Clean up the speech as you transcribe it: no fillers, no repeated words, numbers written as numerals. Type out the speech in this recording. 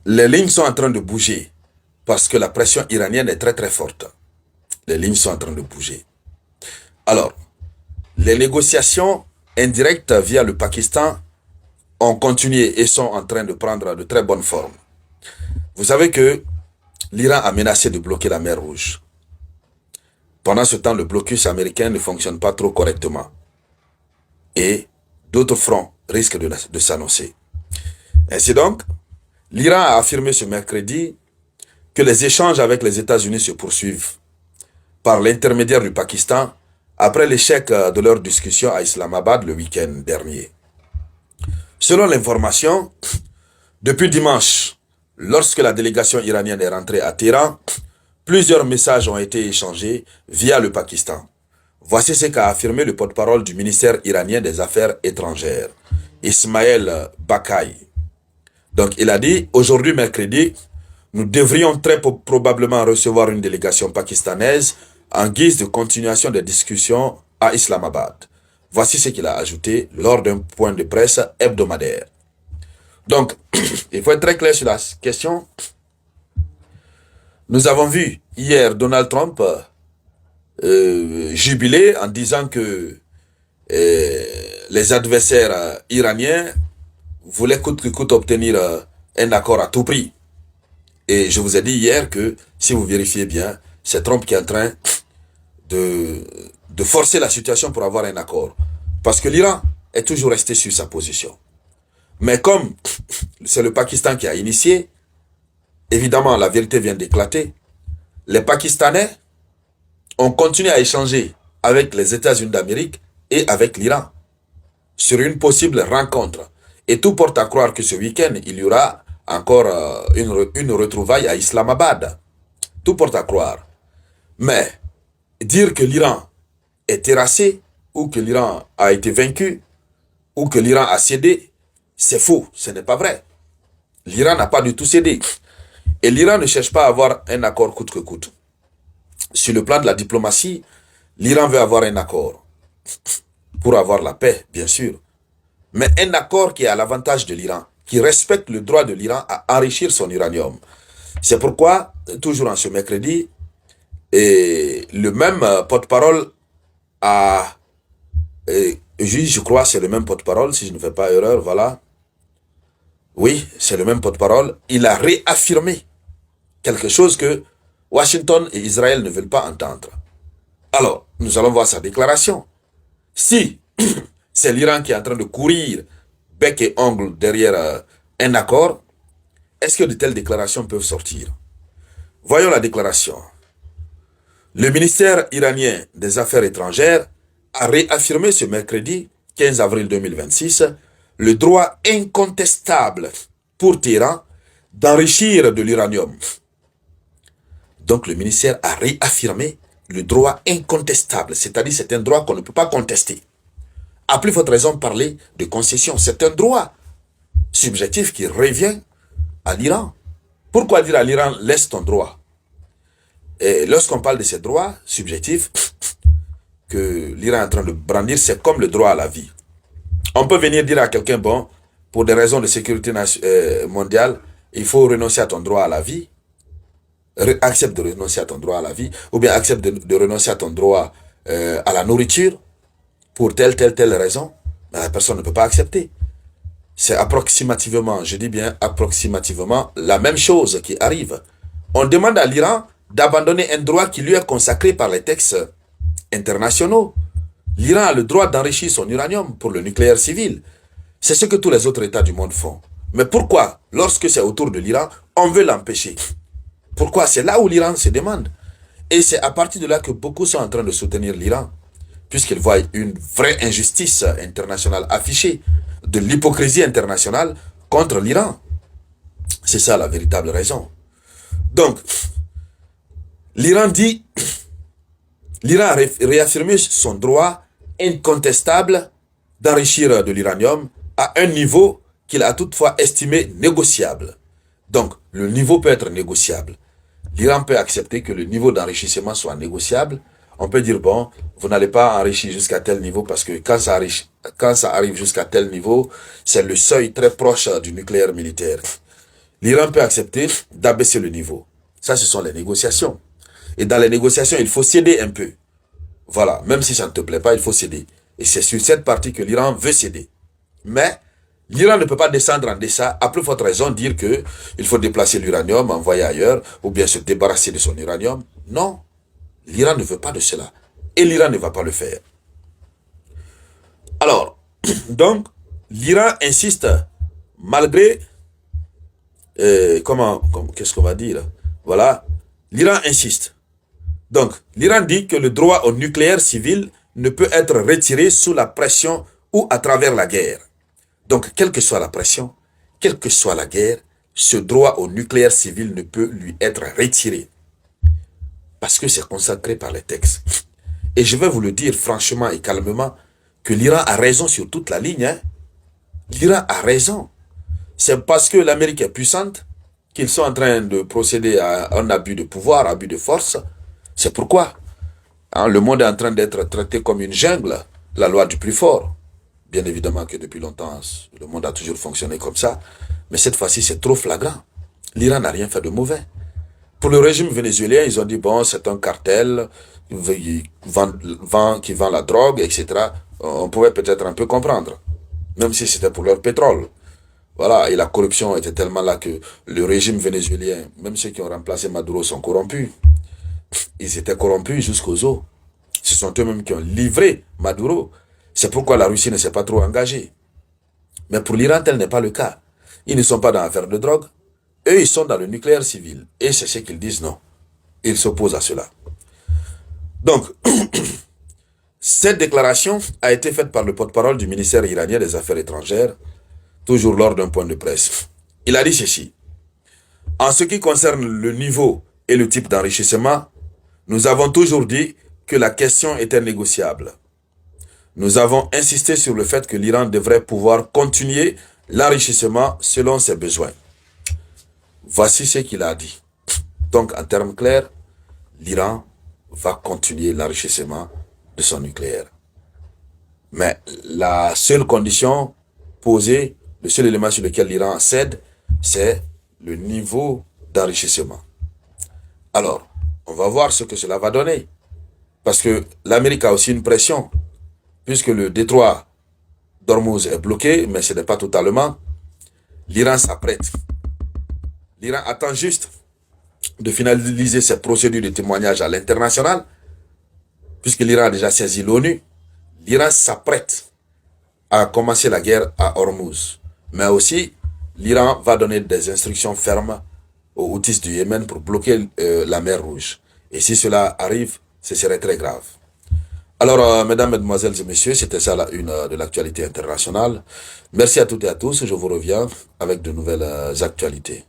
les lignes sont en train de bouger parce que la pression iranienne est très très forte. Les lignes sont en train de bouger. Alors, les négociations indirectes via le Pakistan ont continué et sont en train de prendre de très bonnes formes. Vous savez que l'Iran a menacé de bloquer la mer Rouge. Pendant ce temps, le blocus américain ne fonctionne pas trop correctement. Et d'autres fronts risquent de s'annoncer. Ainsi donc, l'Iran a affirmé ce mercredi que les échanges avec les États-Unis se poursuivent par l'intermédiaire du Pakistan après l'échec de leur discussion à Islamabad le week-end dernier. Selon l'information, depuis dimanche, lorsque la délégation iranienne est rentrée à Téhéran, plusieurs messages ont été échangés via le Pakistan. Voici ce qu'a affirmé le porte-parole du ministère iranien des Affaires étrangères, Ismaël Bakaï. Donc il a dit, aujourd'hui mercredi, nous devrions très probablement recevoir une délégation pakistanaise en guise de continuation des discussions à Islamabad. Voici ce qu'il a ajouté lors d'un point de presse hebdomadaire. Donc, il faut être très clair sur la question. Nous avons vu hier Donald Trump jubiler en disant que les adversaires iraniens voulaient coûte que coûte obtenir un accord à tout prix. Et je vous ai dit hier que, si vous vérifiez bien, c'est Trump qui est en train de forcer la situation pour avoir un accord. Parce que l'Iran est toujours resté sur sa position. Mais comme c'est le Pakistan qui a initié, évidemment la vérité vient d'éclater. Les Pakistanais ont continué à échanger avec les États-Unis d'Amérique et avec l'Iran sur une possible rencontre. Et tout porte à croire que ce week-end, il y aura encore une retrouvaille à Islamabad. Tout porte à croire. Mais dire que l'Iran est terrassé, ou que l'Iran a été vaincu, ou que l'Iran a cédé, c'est faux, ce n'est pas vrai. L'Iran n'a pas du tout cédé. Et l'Iran ne cherche pas à avoir un accord coûte que coûte. Sur le plan de la diplomatie, l'Iran veut avoir un accord. Pour avoir la paix, bien sûr. Mais un accord qui est à l'avantage de l'Iran, qui respecte le droit de l'Iran à enrichir son uranium. C'est pourquoi, toujours en ce mercredi, et le même porte-parole a... je crois que c'est le même porte-parole, si je ne fais pas erreur, voilà. Oui, c'est le même porte-parole. Il a réaffirmé quelque chose que Washington et Israël ne veulent pas entendre. Alors, nous allons voir sa déclaration. Si c'est l'Iran qui est en train de courir bec et ongle derrière un accord, est-ce que de telles déclarations peuvent sortir? Voyons la déclaration. Le ministère iranien des Affaires étrangères a réaffirmé ce mercredi 15 avril 2026 le droit incontestable pour Téhéran d'enrichir de l'uranium. Donc le ministère a réaffirmé le droit incontestable, c'est-à-dire c'est un droit qu'on ne peut pas contester. À plus forte raison de parler de concession, c'est un droit subjectif qui revient à l'Iran. Pourquoi dire à l'Iran laisse ton droit? Et lorsqu'on parle de ces droits subjectifs que l'Iran est en train de brandir, c'est comme le droit à la vie. On peut venir dire à quelqu'un, bon, pour des raisons de sécurité mondiale, il faut renoncer à ton droit à la vie. Accepte de renoncer à ton droit à la vie, ou bien accepte de renoncer à ton droit à la nourriture, pour telle raison. Mais la personne ne peut pas accepter. C'est approximativement, je dis bien approximativement, la même chose qui arrive. On demande à l'Iran d'abandonner un droit qui lui est consacré par les textes internationaux. L'Iran a le droit d'enrichir son uranium pour le nucléaire civil. C'est ce que tous les autres États du monde font. Mais pourquoi, lorsque c'est autour de l'Iran, on veut l'empêcher? Pourquoi? C'est là où l'Iran se demande. Et c'est à partir de là que beaucoup sont en train de soutenir l'Iran, puisqu'ils voient une vraie injustice internationale affichée, de l'hypocrisie internationale contre l'Iran. C'est ça la véritable raison. Donc, l'Iran a réaffirmé son droit incontestable d'enrichir de l'uranium à un niveau qu'il a toutefois estimé négociable. Donc, le niveau peut être négociable. L'Iran peut accepter que le niveau d'enrichissement soit négociable. On peut dire, bon, vous n'allez pas enrichir jusqu'à tel niveau parce que quand ça arrive jusqu'à tel niveau, c'est le seuil très proche du nucléaire militaire. l'Iran peut accepter d'abaisser le niveau. Ça, ce sont les négociations. Et dans les négociations, il faut céder un peu. Voilà, même si ça ne te plaît pas, il faut céder. Et c'est sur cette partie que l'Iran veut céder. Mais l'Iran ne peut pas descendre en deçà, à plus forte raison, dire que il faut déplacer l'uranium, envoyer ailleurs, ou bien se débarrasser de son uranium. Non, l'Iran ne veut pas de cela. Et l'Iran ne va pas le faire. Alors, donc, l'Iran insiste, malgré, qu'est-ce qu'on va dire? Voilà, l'Iran insiste. Donc, l'Iran dit que le droit au nucléaire civil ne peut être retiré sous la pression ou à travers la guerre. Donc, quelle que soit la pression, quelle que soit la guerre, ce droit au nucléaire civil ne peut lui être retiré. Parce que c'est consacré par les textes. Et je vais vous le dire franchement et calmement, que l'Iran a raison sur toute la ligne. Hein. L'Iran a raison. C'est parce que l'Amérique est puissante qu'ils sont en train de procéder à un abus de pouvoir, abus de force. C'est pourquoi le monde est en train d'être traité comme une jungle, la loi du plus fort. Bien évidemment que depuis longtemps, le monde a toujours fonctionné comme ça. Mais cette fois-ci, c'est trop flagrant. L'Iran n'a rien fait de mauvais. Pour le régime vénézuélien, ils ont dit, bon, c'est un cartel qui vend la drogue, etc. On pouvait peut-être un peu comprendre. Même si c'était pour leur pétrole. Voilà, et la corruption était tellement là que le régime vénézuélien, même ceux qui ont remplacé Maduro sont corrompus. Ils étaient corrompus jusqu'aux os. Ce sont eux-mêmes qui ont livré Maduro. C'est pourquoi la Russie ne s'est pas trop engagée. Mais pour l'Iran, tel n'est pas le cas. Ils ne sont pas dans l'affaire de drogue. Eux, ils sont dans le nucléaire civil. Et c'est ce qu'ils disent non. Ils s'opposent à cela. Donc, cette déclaration a été faite par le porte-parole du ministère iranien des Affaires étrangères, toujours lors d'un point de presse. Il a dit ceci. En ce qui concerne le niveau et le type d'enrichissement, nous avons toujours dit que la question était négociable. Nous avons insisté sur le fait que l'Iran devrait pouvoir continuer l'enrichissement selon ses besoins. Voici ce qu'il a dit. Donc, en termes clairs, l'Iran va continuer l'enrichissement de son nucléaire. Mais la seule condition posée, le seul élément sur lequel l'Iran cède, c'est le niveau d'enrichissement. Alors, on va voir ce que cela va donner. Parce que l'Amérique a aussi une pression, puisque le détroit d'Ormuz est bloqué, mais ce n'est pas totalement. L'Iran s'apprête. L'Iran attend juste de finaliser ses procédures de témoignage à l'international, puisque l'Iran a déjà saisi l'ONU. L'Iran s'apprête à commencer la guerre à Ormuz. Mais aussi, l'Iran va donner des instructions fermes aux Houthis du Yémen pour bloquer la mer Rouge. Et si cela arrive, ce serait très grave. Alors, mesdames, mesdemoiselles et messieurs, c'était ça la une de l'actualité internationale. Merci à toutes et à tous. Je vous reviens avec de nouvelles actualités.